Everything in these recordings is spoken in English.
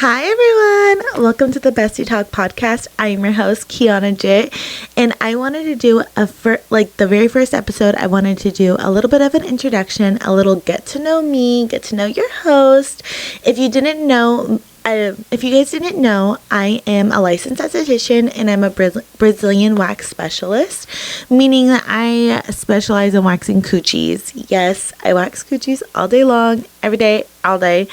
Hi everyone! Welcome to the Bestie Talk podcast. I am your host, Kianna J, and I wanted to do the very first episode. I wanted to do a little bit of an introduction, a little get to know me, get to know your host. If you guys didn't know, I am a licensed esthetician and I'm a Brazilian wax specialist, meaning that I specialize in waxing coochies. Yes, I wax coochies all day long, every day, all day.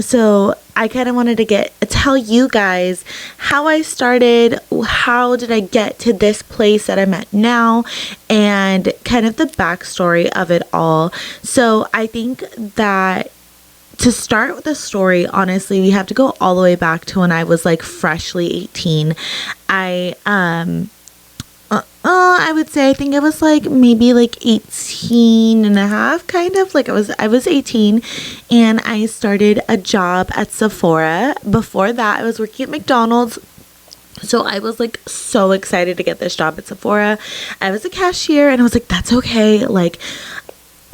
So I kind of wanted to tell you guys how I started, how did I get to this place that I'm at now, and kind of the backstory of it all. So I think that to start with the story, honestly, we have to go all the way back to when I was like freshly 18. I would say I think I was like maybe like 18 and a half, kind of like I was 18 and I started a job at Sephora. Before that, I was working at McDonald's. So I was like so excited to get this job at Sephora. I was a cashier and I was like, that's okay. Like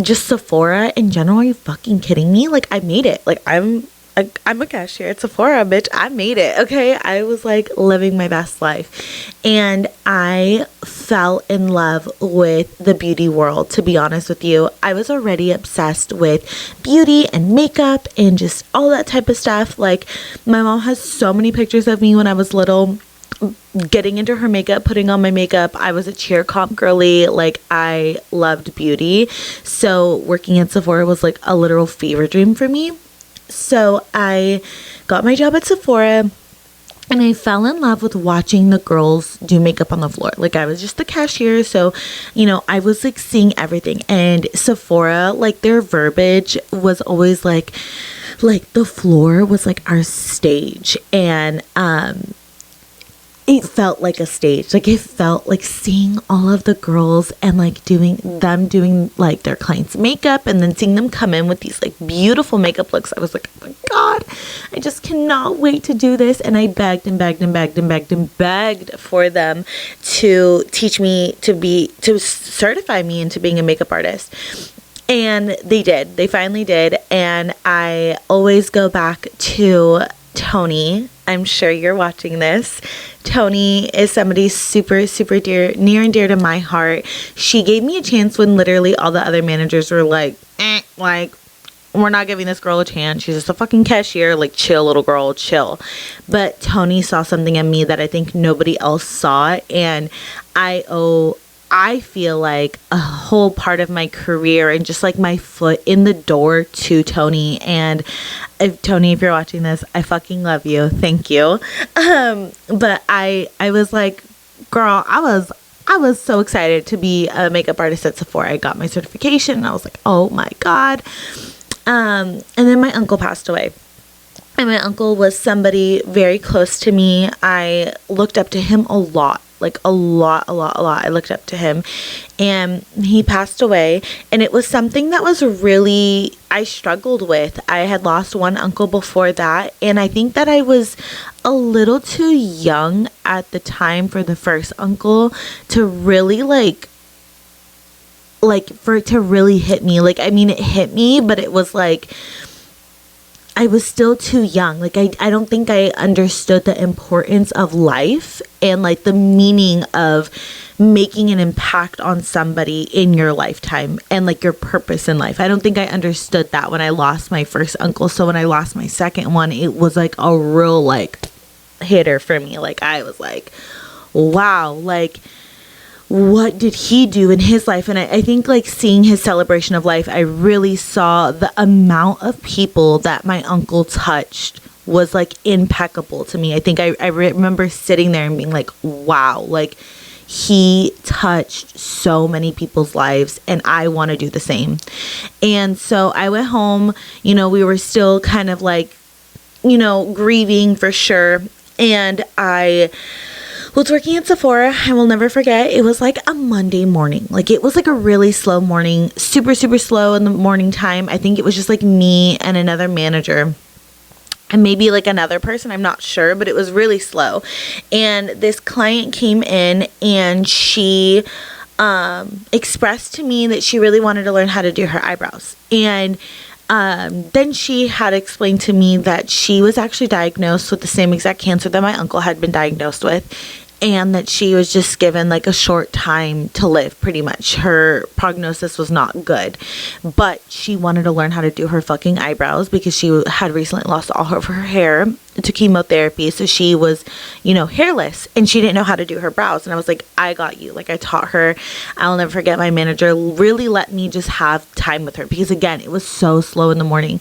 just Sephora in general, are you fucking kidding me? Like I made it. Like I'm a cashier at Sephora, bitch. I made it, okay? I was like living my best life. And I fell in love with the beauty world, to be honest with you. I was already obsessed with beauty and makeup and just all that type of stuff. Like my mom has so many pictures of me when I was little, getting into her makeup, putting on my makeup. I was a cheer comp girly. Like I loved beauty. So working at Sephora was like a literal fever dream for me. So I got my job at Sephora and I fell in love with watching the girls do makeup on the floor. Like I was just the cashier. So, I was like seeing everything. And Sephora, like their verbiage was always like the floor was like our stage. And, it felt like a stage. Like it felt like seeing all of the girls and like doing like their clients' makeup and then seeing them come in with these like beautiful makeup looks. I was like, oh my God, I just cannot wait to do this. And I begged and begged and begged and begged and begged for them to teach me to certify me into being a makeup artist. And they did. They finally did. And I always go back to Tony. I'm sure you're watching this. Tony is somebody super, super near and dear to my heart. She gave me a chance when literally all the other managers were like, we're not giving this girl a chance. She's just a fucking cashier. Like, chill, little girl, chill. But Tony saw something in me that I think nobody else saw. And I feel like a whole part of my career and just like my foot in the door to Tony. And Tony, if you're watching this, I fucking love you. Thank you. But I was like, girl, I was so excited to be a makeup artist at Sephora. I got my certification and I was like, oh my God. And then my uncle passed away. And my uncle was somebody very close to me. I looked up to him a lot. Like a lot. I looked up to him and he passed away. And it was something that was really, I struggled with. I had lost one uncle before that. And I think that I was a little too young at the time for the first uncle to really for it to really hit me. Like, I mean, it hit me, but it was like, I was still too young. Like, I don't think I understood the importance of life and like the meaning of making an impact on somebody in your lifetime and like your purpose in life. I don't think I understood that when I lost my first uncle. So when I lost my second one, it was like a real like hitter for me. Like I was like, wow, like what did he do in his life? And I think like seeing his celebration of life, I really saw the amount of people that my uncle touched was like impeccable to me. I think I remember sitting there and being like, wow, like he touched so many people's lives and I want to do the same. And so I went home, we were still kind of like, grieving for sure. And I was working at Sephora. I will never forget. It was like a Monday morning. Like it was like a really slow morning, super, super slow in the morning time. I think it was just like me and another manager and maybe like another person. I'm not sure, but it was really slow. And this client came in and she expressed to me that she really wanted to learn how to do her eyebrows. And Then she had explained to me that she was actually diagnosed with the same exact cancer that my uncle had been diagnosed with, and that she was just given like a short time to live. Pretty much her prognosis was not good, but she wanted to learn how to do her fucking eyebrows because she had recently lost all of her hair to chemotherapy. So she was, hairless, and she didn't know how to do her brows. And I was like, I got you. Like, I taught her. I'll never forget, my manager really let me just have time with her because, again, it was so slow in the morning.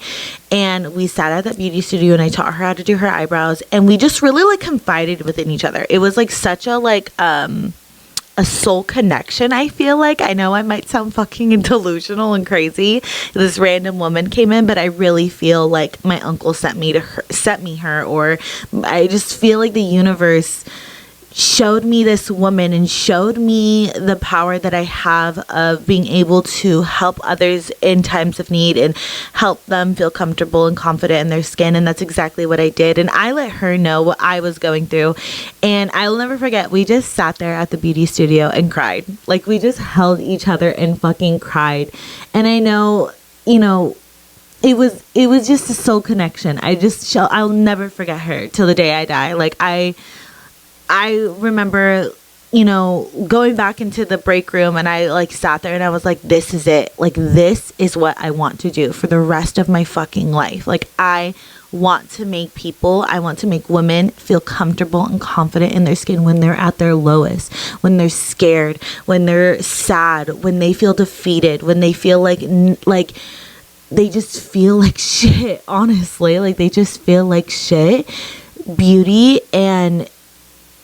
And we sat at that beauty studio and I taught her how to do her eyebrows, and we just really like confided within each other. It was like such a a soul connection. I feel like, I know I might sound fucking delusional and crazy. This random woman came in, but I really feel like my uncle sent me her, or I just feel like the universe showed me this woman and showed me the power that I have of being able to help others in times of need and help them feel comfortable and confident in their skin. And that's exactly what I did. And I let her know what I was going through. And I'll never forget, we just sat there at the beauty studio and cried. Like, we just held each other and fucking cried. And I know, it was just a soul connection. I'll never forget her till the day I die. Like, I remember, going back into the break room, and I like sat there and I was like, this is it. Like, this is what I want to do for the rest of my fucking life. Like, I want to make women feel comfortable and confident in their skin when they're at their lowest, when they're scared, when they're sad, when they feel defeated, when they feel like they just feel like shit, honestly. Like, they just feel like shit. Beauty and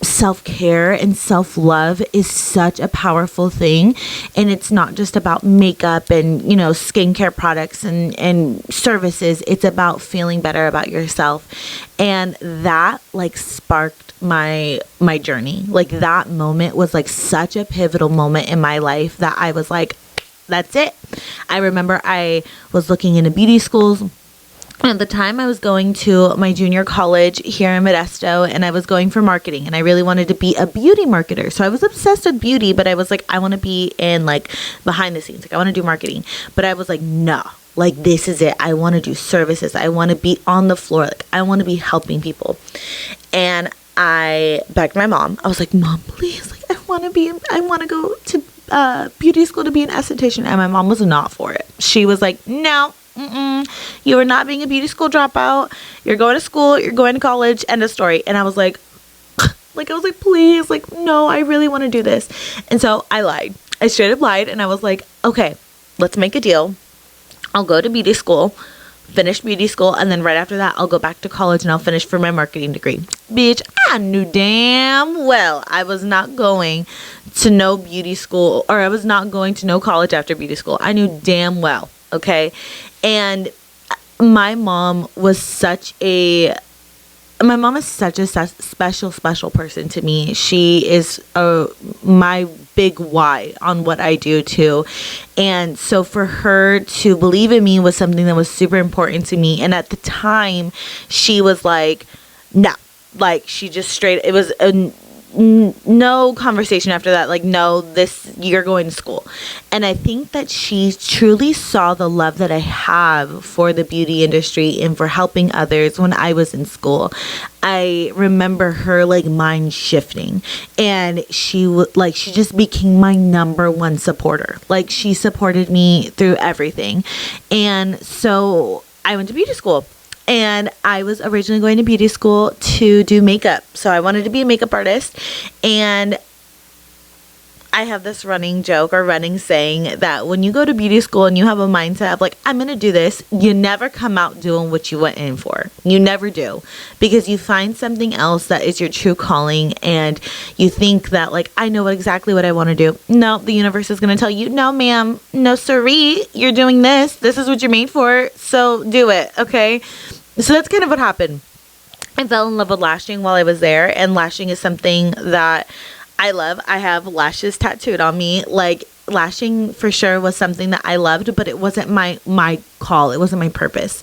self-care and self-love is such a powerful thing, and it's not just about makeup and skincare products and services. It's about feeling better about yourself, and that like sparked my journey. Like, that moment was like such a pivotal moment in my life that I was like, that's it. I remember I was looking into beauty schools. At the time, I was going to my junior college here in Modesto, and I was going for marketing, and I really wanted to be a beauty marketer. So I was obsessed with beauty, but I was like, I want to be in like behind the scenes. Like, I want to do marketing. But I was like, no, like, this is it. I want to do services. I want to be on the floor. Like, I want to be helping people. And I begged my mom. I was like, Mom, please, like, I want to go to beauty school to be an esthetician. And my mom was not for it. She was like, no. You are not being a beauty school dropout. You're going to school. You're going to college. End of story. And I was like, please, like, no, I really want to do this. And so I lied. I straight up lied. And I was like, okay, let's make a deal. I'll go to beauty school, finish beauty school, and then right after that, I'll go back to college and I'll finish for my marketing degree. Bitch, I knew damn well I was not going to no beauty school, or I was not going to no college after beauty school. I knew damn well. Okay. And my mom is such a special person to me. She is my big why on what I do too. And so for her to believe in me was something that was super important to me. And at the time, she was like, no, like, she just straight, it was no conversation after that. Like, no, you're going to school. And I think that she truly saw the love that I have for the beauty industry and for helping others when I was in school. I remember her like mind shifting, and she just became my number one supporter. Like, she supported me through everything. And so I went to beauty school. And I was originally going to beauty school to do makeup. So I wanted to be a makeup artist. And I have this running saying that when you go to beauty school and you have a mindset of like, I'm going to do this, you never come out doing what you went in for. You never do. Because you find something else that is your true calling, and you think that like, I know exactly what I want to do. No, the universe is going to tell you, no, ma'am, no, siree, you're doing this. This is what you're made for. So do it. Okay. So that's kind of what happened. I fell in love with lashing while I was there, and lashing is something that I love. I have lashes tattooed on me. Like, lashing for sure was something that I loved, but it wasn't my call. It wasn't my purpose.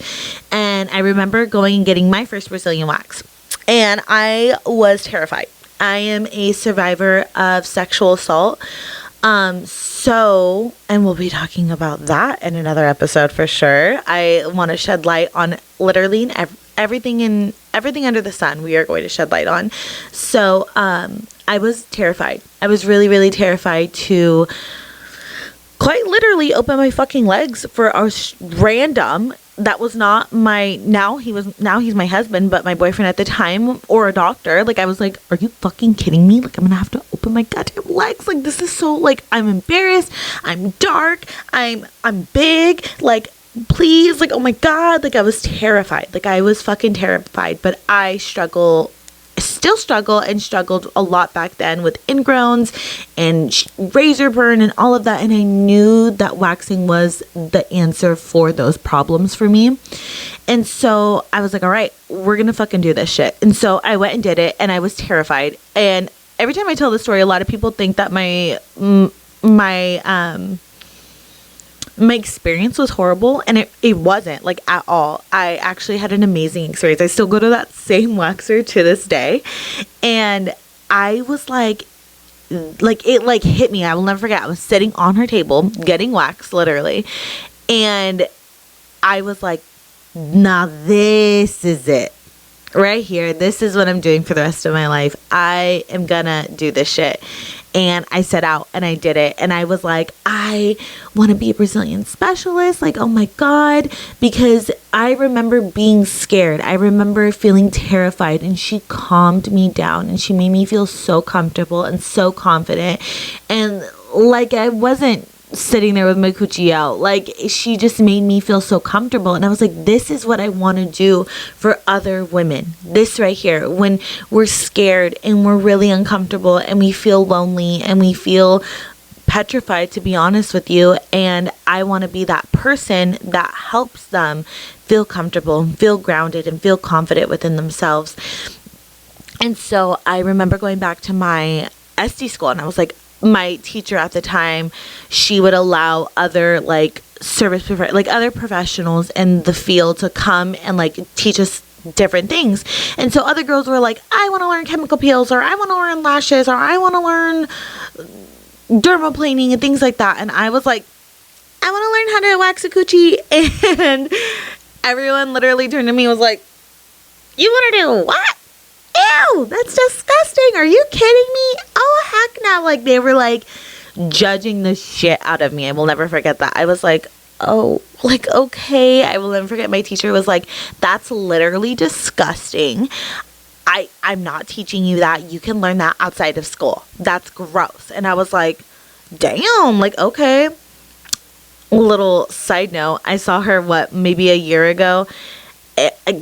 And I remember going and getting my first Brazilian wax, and I was terrified. I am a survivor of sexual assault. And we'll be talking about that in another episode for sure. I want to shed light on literally everything under the sun. We are going to shed light on. So, I was terrified. I was really, really terrified to quite literally open my fucking legs for a random, that was not my, now he's my husband, but my boyfriend at the time, or a doctor. Like, I was like, are you fucking kidding me? Like, I'm gonna have to open my goddamn legs. Like, this is so, like, I'm embarrassed. I'm dark. I'm big. Like, please. Like, oh my God. Like, I was terrified. Like, I was fucking terrified. But I still struggled a lot back then with ingrowns and razor burn and all of that. And I knew that waxing was the answer for those problems for me. And so I was like, all right, we're going to fucking do this shit. And so I went and did it, and I was terrified. And every time I tell the story, a lot of people think that my experience was horrible, and it wasn't, like, at all. I actually had an amazing experience. I still go to that same waxer to this day, and I was like it like hit me. I will never forget. I was sitting on her table getting waxed, literally, and I was like, now this is it right here. This is what I'm doing for the rest of my life. I am gonna do this shit. And I set out and I did it. And I was like, I want to be a Brazilian specialist. Like, oh my God. Because I remember being scared. I remember feeling terrified. And she calmed me down. And she made me feel so comfortable and so confident. And like, I wasn't sitting there with my coochie out. Like, she just made me feel so comfortable. And I was like, this is what I want to do for other women. This right here, when we're scared and we're really uncomfortable and we feel lonely and we feel petrified, to be honest with you. And I want to be that person that helps them feel comfortable and feel grounded and feel confident within themselves. And so I remember going back to my SD school, and I was like, my teacher at the time, she would allow other like other professionals in the field to come and like teach us different things. And so other girls were like, I want to learn chemical peels, or I want to learn lashes, or I want to learn dermaplaning and things like that. And I was like, I want to learn how to wax a coochie. And everyone literally turned to me and was like, you want to do what? Ew, that's disgusting. Are you kidding me? Oh, heck no. Like, they were like judging the shit out of me. I will never forget that. I was like, oh, like, okay. I will never forget. My teacher was like, that's literally disgusting. I'm not teaching you that. You can learn that outside of school. That's gross. And I was like, damn, like, okay. Little side note, I saw her, maybe a year ago,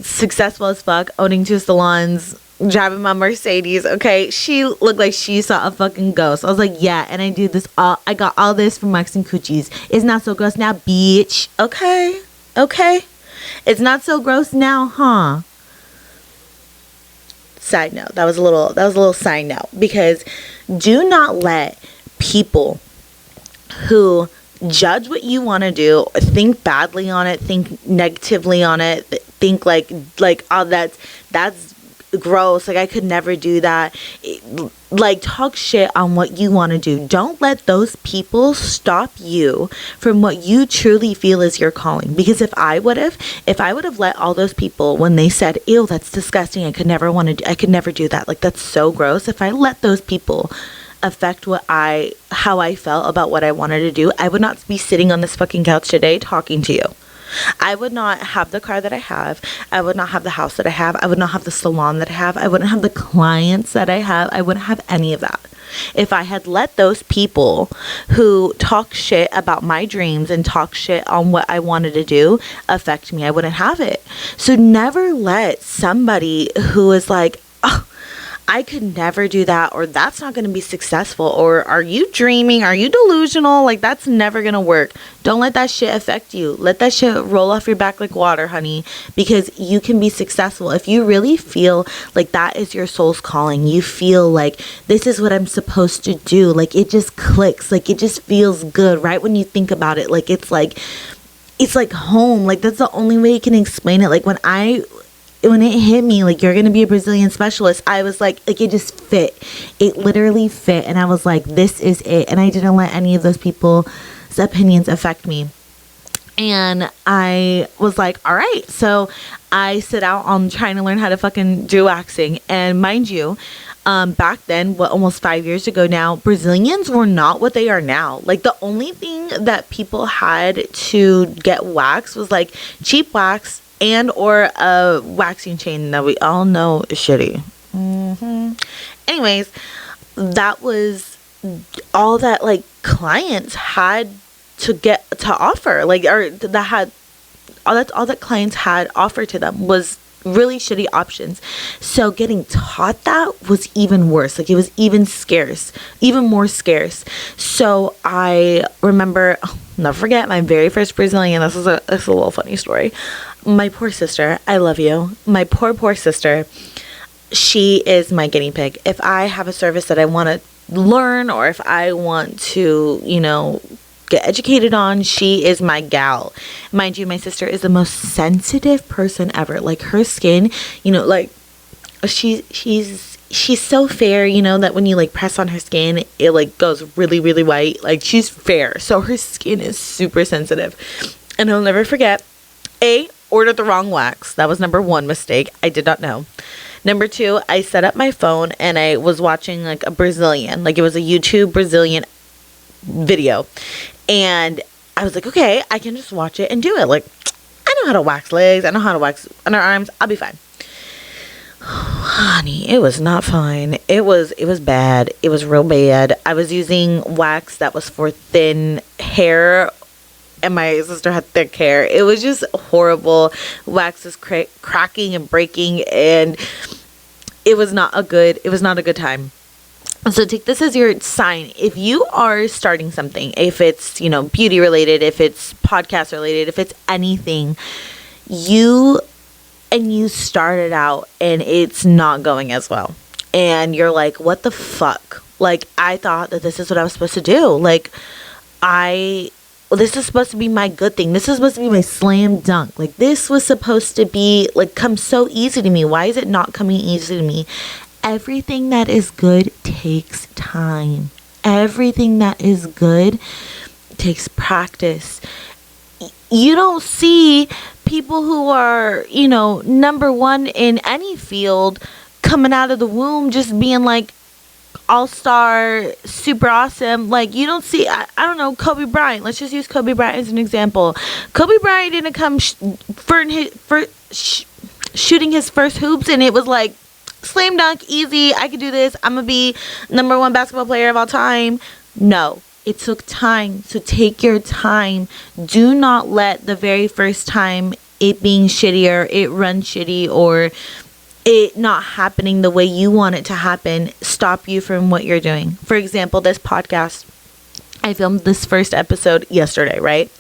successful as fuck, owning 2 salons, driving my Mercedes. Okay, she looked like she saw a fucking ghost. I was like, yeah, and I got all this from waxing coochies. It's not so gross now, bitch. Okay, it's not so gross now, huh? Side note, that was a little side note, because do not let people who judge what you want to do, think badly on it, think negatively on it, think like oh, that's gross, like I could never do that, like talk shit on what you want to do. Don't let those people stop you from what you truly feel is your calling. Because if I would have let all those people, when they said, ew, that's disgusting, I could never do that, like that's so gross, if I let those people affect how I felt about what I wanted to do, I would not be sitting on this fucking couch today talking to you. I would not have the car that I have. I would not have the house that I have. I would not have the salon that I have. I wouldn't have the clients that I have. I wouldn't have any of that if I had let those people who talk shit about my dreams and talk shit on what I wanted to do affect me. I wouldn't have it. So never let somebody who is like, oh, I could never do that, or that's not going to be successful, or are you dreaming? Are you delusional? Like, that's never going to work. Don't let that shit affect you. Let that shit roll off your back like water, honey, because you can be successful. If you really feel like that is your soul's calling, you feel like this is what I'm supposed to do, like it just clicks, like it just feels good right when you think about it. Like it's like home. Like that's the only way you can explain it. Like when I when it hit me, like, you're going to be a Brazilian specialist, I was like, it just fit. It literally fit. And I was like, this is it. And I didn't let any of those people's opinions affect me. And I was like, all right. So I set out on trying to learn how to fucking do waxing. And mind you, back then, almost 5 years ago now, Brazilians were not what they are now. Like, the only thing that people had to get waxed was like cheap wax and or a waxing chain that we all know is shitty. Anyways, that was all that like clients had to get to offer, like, or that had all that clients had offered to them was really shitty options. So getting taught that was even worse. Like, it was even more scarce. So I remember, never forget, my very first Brazilian. This is a little funny story. My poor sister, I love you. My poor sister, she is my guinea pig. If I have a service that I want to learn, or if I want to, get educated on, she is my gal. Mind you, my sister is the most sensitive person ever. Like, her skin, like, she's so fair, that when you like press on her skin, it like goes really, really white. Like, she's fair, so her skin is super sensitive. And I'll never forget, ordered the wrong wax. That was number one mistake. I did not know. Number two, I set up my phone and I was watching like a Brazilian, like it was a YouTube Brazilian video. And I was like, okay, I can just watch it and do it. Like, I know how to wax legs. I know how to wax underarms. I'll be fine. Honey, it was not fine. It was bad. It was real bad. I was using wax that was for thin hair, and my sister had thick hair. It was just horrible. Wax was cracking and breaking, and it was not a good time. So take this as your sign. If you are starting something, if it's, beauty related, if it's podcast related, if it's anything, you started out and it's not going as well. And you're like, what the fuck? Like, I thought that this is what I was supposed to do. Like, this is supposed to be my good thing. This is supposed to be my slam dunk. Like, this was supposed to be, like, come so easy to me. Why is it not coming easy to me? Everything that is good takes time. Everything that is good takes practice. You don't see people who are, number one in any field coming out of the womb just being like all-star, super awesome. Like, you don't see, I don't know, Kobe Bryant. Let's just use Kobe Bryant as an example. Kobe Bryant didn't come shooting his first hoops and it was like, slam dunk, easy, I could do this, I'm gonna be number one basketball player of all time. No, it took time. So take your time. Do not let the very first time it being shitty, or it run shitty, or it not happening the way you want it to happen stop you from what you're doing. For example, this podcast, I filmed this first episode yesterday, right?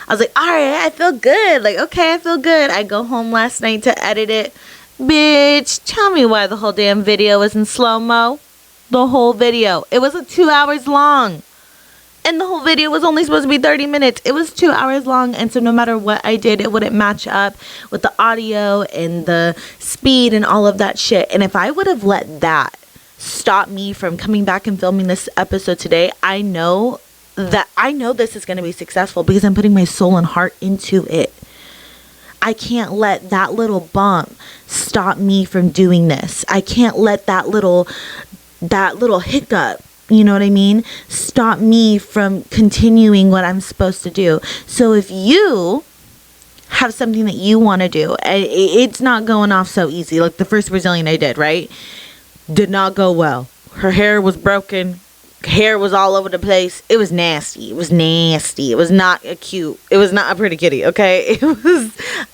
I was like, all right, I feel good. Like, okay, I feel good. I go home last night to edit it. Bitch, tell me why the whole damn video was in slow-mo. The whole video. It wasn't 2 hours long. And the whole video was only supposed to be 30 minutes. It was 2 hours long. And so no matter what I did, it wouldn't match up with the audio and the speed and all of that shit. And if I would have let that stop me from coming back and filming this episode today, I know this is going to be successful because I'm putting my soul and heart into it. I can't let that little bump stop me from doing this. I can't let that little hiccup, you know what I mean, stop me from continuing what I'm supposed to do. So if you have something that you want to do, it's not going off so easy. Like the first Brazilian I did, right? Did not go well. Her hair was broken. Hair was all over the place. It was nasty. It was not it was not a pretty kitty, okay?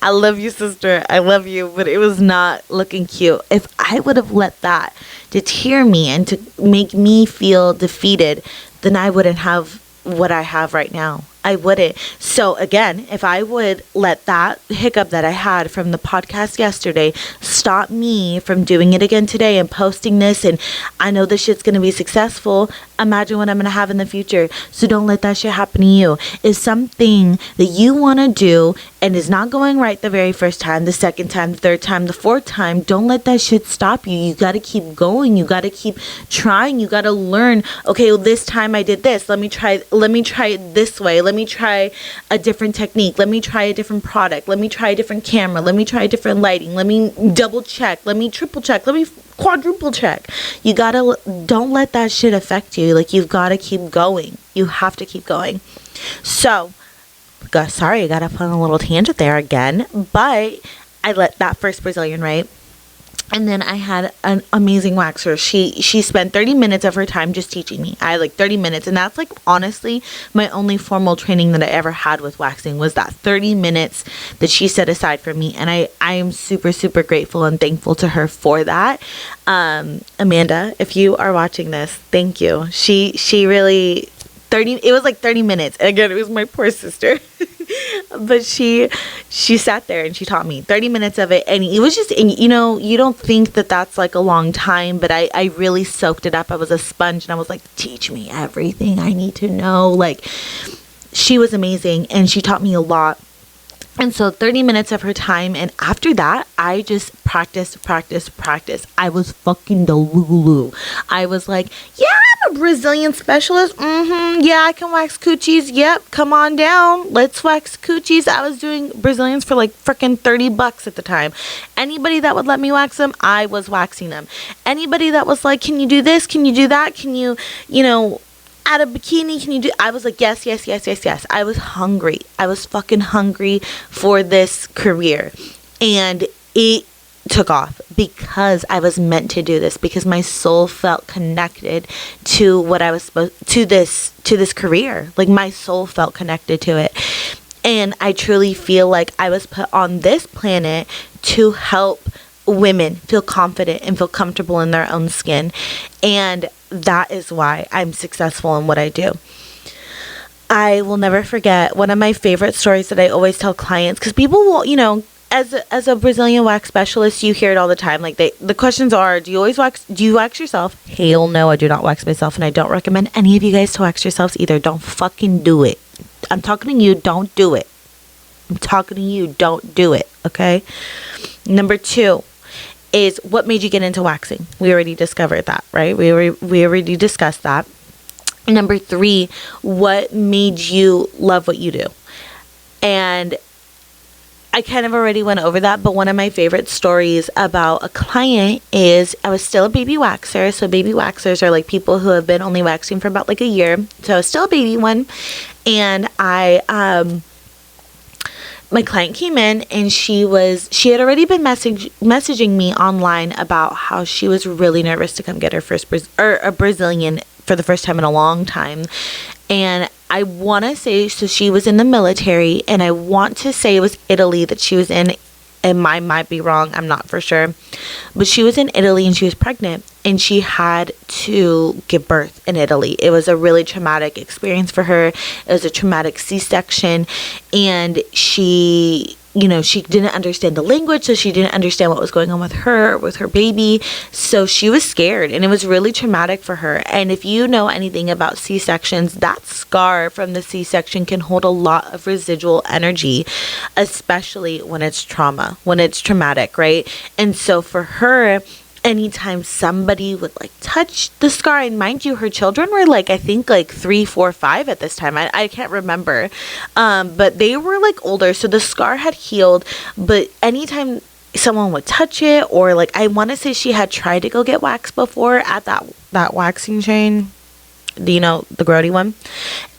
I love you, sister. I love you, but it was not looking cute. If I would have let that deter me and to make me feel defeated, then I wouldn't have what I have right now. I wouldn't. So again, if I would let that hiccup that I had from the podcast yesterday stop me from doing it again today and posting this, and I know this shit's going to be successful, imagine what I'm going to have in the future. So don't let that shit happen to you. If something that you want to do and is not going right the very first time, the second time, the third time, the fourth time, don't let that shit stop you. You got to keep going. You got to keep trying. You got to learn, okay, well, this time I did this. Let me try it this way. Let me try a different technique. Let me try a different product. Let me try a different camera. Let me try a different lighting. Let me double check. Let me triple check. Let me quadruple check. Don't let that shit affect you. Like, you've got to keep going. You have to keep going. So, sorry, I got up on a little tangent there again, but I let that first Brazilian, right? And then I had an amazing waxer. She spent 30 minutes of her time just teaching me. I had like 30 minutes. And that's like, honestly, my only formal training that I ever had with waxing was that 30 minutes that she set aside for me. And I am super, super grateful and thankful to her for that. Amanda, if you are watching this, thank you. She really... it was like 30 minutes. And again, it was my poor sister. But she sat there and she taught me 30 minutes of it. And it was just, and you know, you don't think that that's like a long time, but I really soaked it up. I was a sponge and I was like, teach me everything I need to know. Like, she was amazing and she taught me a lot. And so 30 minutes of her time. And after that, I just practiced. I was fucking delulu. I was like, yeah, I'm a Brazilian specialist. Yeah, I can wax coochies. Yep, come on down. Let's wax coochies. I was doing Brazilians for like freaking $30 at the time. Anybody that would let me wax them, I was waxing them. Anybody that was like, can you do this? Can you do that? Can you add a bikini? Can you do? I was like, yes. I was hungry. I was fucking hungry for this career. And it took off because I was meant to do this, because my soul felt connected to what I was supposed to this career. Like, my soul felt connected to it. And I truly feel like I was put on this planet to help women feel confident and feel comfortable in their own skin. And that is why I'm successful in what I do. I will never forget one of my favorite stories that I always tell clients, because people will, as a Brazilian wax specialist, you hear it all the time. Like, the questions are, do you wax yourself? Hell no, I do not wax myself, and I don't recommend any of you guys to wax yourselves either. Don't fucking do it. I'm talking to you, don't do it. I'm talking to you, don't do it, okay? Number 2 is, what made you get into waxing? We already discovered that, right? We already discussed that. Number 3, what made you love what you do? And I kind of already went over that, but one of my favorite stories about a client is, I was still a baby waxer. So baby waxers are like people who have been only waxing for about like a year. So I was still a baby one. And my client came in and she had already been messaging me online about how she was really nervous to come get her first a Brazilian for the first time in a long time. And I want to say, so she was in the military, and I want to say it was Italy that she was in. And I might be wrong, I'm not for sure. But she was in Italy and she was pregnant, and she had to give birth in Italy. It was a really traumatic experience for her. It was a traumatic C-section, and she didn't understand the language, so she didn't understand what was going on with her baby. So she was scared, and it was really traumatic for her. And if you know anything about C-sections, that scar from the C-section can hold a lot of residual energy, especially when it's traumatic, right? And so for her, anytime somebody would like touch the scar, and mind you, her children were like, I think like 3, 4, 5 at this time. I can't remember. But they were like older. So the scar had healed, but anytime someone would touch it, or like, I want to say she had tried to go get waxed before at that waxing chain, the grody one.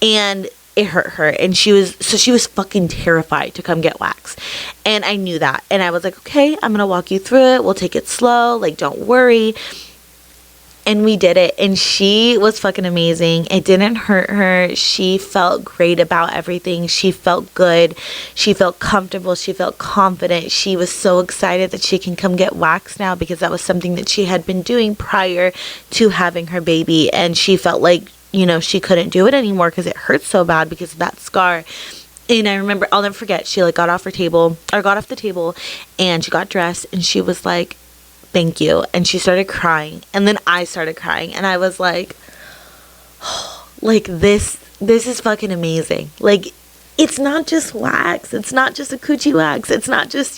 And it hurt her, and she was fucking terrified to come get waxed. And I knew that, and I was like, okay, I'm gonna walk you through it, we'll take it slow, like, don't worry. And we did it, and she was fucking amazing. It didn't hurt her. She felt great about everything. She felt good. She felt comfortable. She felt confident. She was so excited that she can come get waxed now, because that was something that she had been doing prior to having her baby. And she felt like, she couldn't do it anymore because it hurt so bad because of that scar. And I remember, I'll never forget, she got off the table and she got dressed and she was like, thank you. And she started crying. And then I started crying. And I was like, this is fucking amazing. It's not just wax. It's not just a coochie wax. It's not just,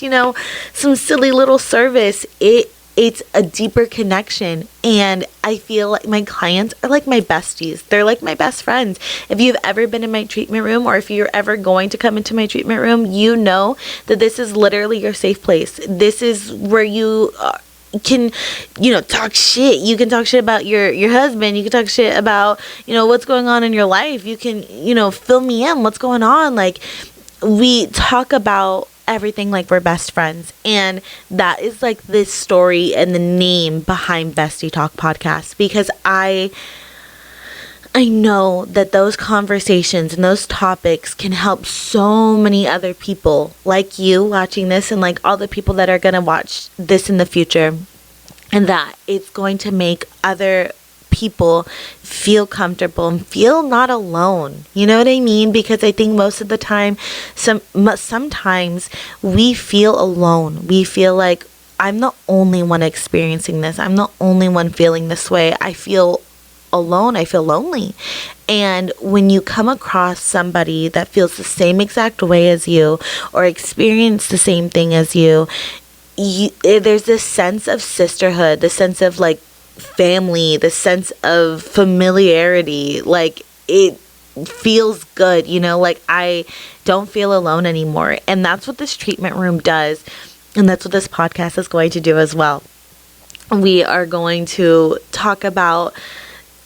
some silly little service. It's a deeper connection. And I feel like my clients are like my besties. They're like my best friends. If you've ever been in my treatment room, or if you're ever going to come into my treatment room, you know that this is literally your safe place. This is where you can talk shit. You can talk shit about your husband. You can talk shit about what's going on in your life. You can fill me in what's going on. We talk about everything like we're best friends. And that is this story and the name behind Bestie Talk podcast, because I know that those conversations and those topics can help so many other people like you watching this, and all the people that are going to watch this in the future, and that it's going to make other people feel comfortable and feel not alone. You know what I mean? Because I think most of the time, sometimes we feel alone. We feel like I'm the only one experiencing this. I'm the only one feeling this way. I feel alone. I feel lonely. And when you come across somebody that feels the same exact way as you, or experience the same thing as you, there's this sense of sisterhood, the sense of family, the sense of familiarity. It feels good, I don't feel alone anymore. And that's what this treatment room does. And that's what this podcast is going to do as well. We are going to talk about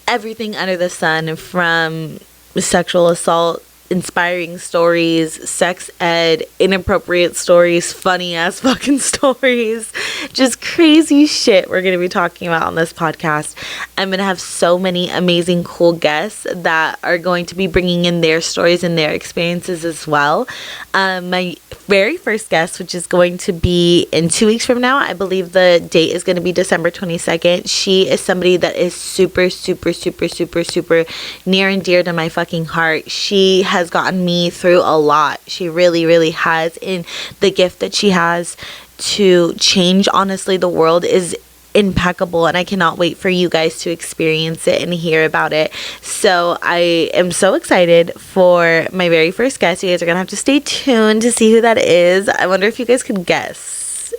everything under the sun, from sexual assault, inspiring stories, sex ed, inappropriate stories, funny ass fucking stories, just crazy shit we're going to be talking about on this podcast. I'm going to have so many amazing, cool guests that are going to be bringing in their stories and their experiences as well. My very first guest, which is going to be in 2 weeks from now, I believe the date is going to be December 22nd. She is somebody that is super, super, super, super, super near and dear to my fucking heart. She has gotten me through a lot. She really, really has. And the gift that she has to change, honestly, the world is impeccable, and I cannot wait for you guys to experience it and hear about it. So I am so excited for my very first guest. You guys are gonna have to stay tuned to see who that is. I wonder if you guys could guess.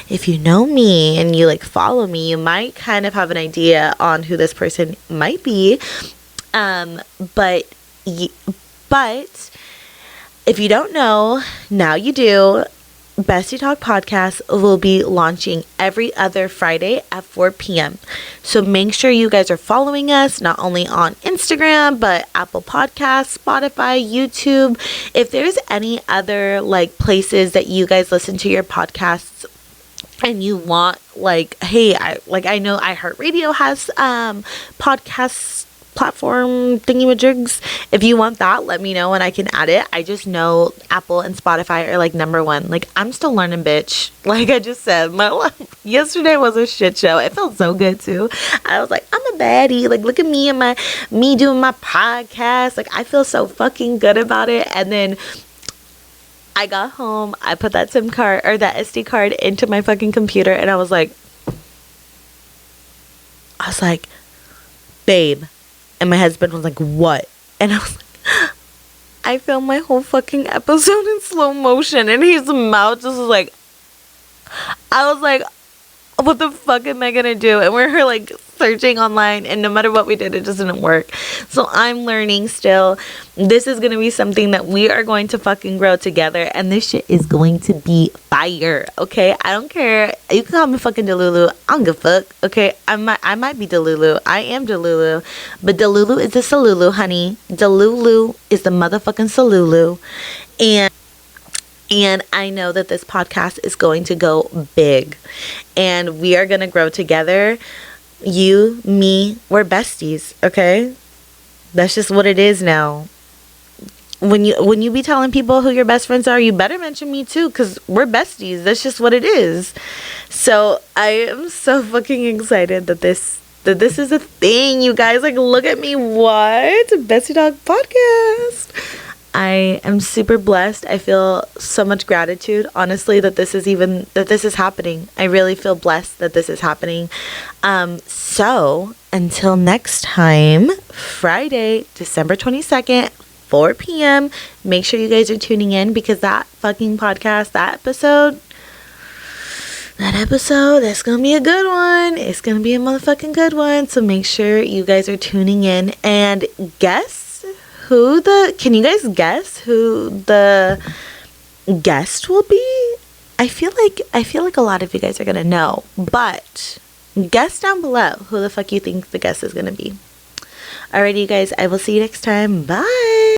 If you know me and you follow me, you might kind of have an idea on who this person might be. But if you don't know, now you do. Bestie Talk podcast will be launching every other Friday at 4 p.m. So make sure you guys are following us, not only on Instagram, but Apple Podcasts, Spotify, YouTube. If there's any other places that you guys listen to your podcasts, and you want hey, I know iHeartRadio has podcasts platform thingy-majigs. If you want that, let me know and I can add it. I just know Apple and Spotify are number one. I'm still learning, bitch. Like I just said, my life yesterday was a shit show. It felt so good too. I was like, I'm a baddie. Look at me and me doing my podcast. I feel so fucking good about it. And then I got home, I put that SIM card or that SD card into my fucking computer, and I was like, babe. And my husband was like, what? And I was like, I filmed my whole fucking episode in slow motion. And his mouth just was I was like, what the fuck am I gonna do? And we're searching online, and no matter what we did, it just didn't work. So I'm learning still. This is gonna be something that we are going to fucking grow together, and this shit is going to be fire. Okay, I don't care. You can call me fucking Delulu. I don't give a fuck. Okay, I might be Delulu. I am Delulu, but Delulu is the Salulu, honey. Delulu is the motherfucking Salulu, and I know that this podcast is going to go big, and we are going to grow together. You, me, we're besties, okay? That's just what it is now. When you be telling people who your best friends are, you better mention me too, because we're besties. That's just what it is. So I am so fucking excited that this that this is a thing, you guys. Like, look at me. What? Bestie Talk podcast. I am super blessed. I feel so much gratitude, honestly, that this is happening. I really feel blessed that this is happening. So until next time, Friday, December 22nd, 4 p.m., make sure you guys are tuning in, because that fucking podcast, that episode, that's going to be a good one. It's going to be a motherfucking good one. So make sure you guys are tuning in, and can you guys guess who the guest will be? I feel like a lot of you guys are going to know, but guess down below who the fuck you think the guest is going to be. Alrighty, you guys, I will see you next time. Bye.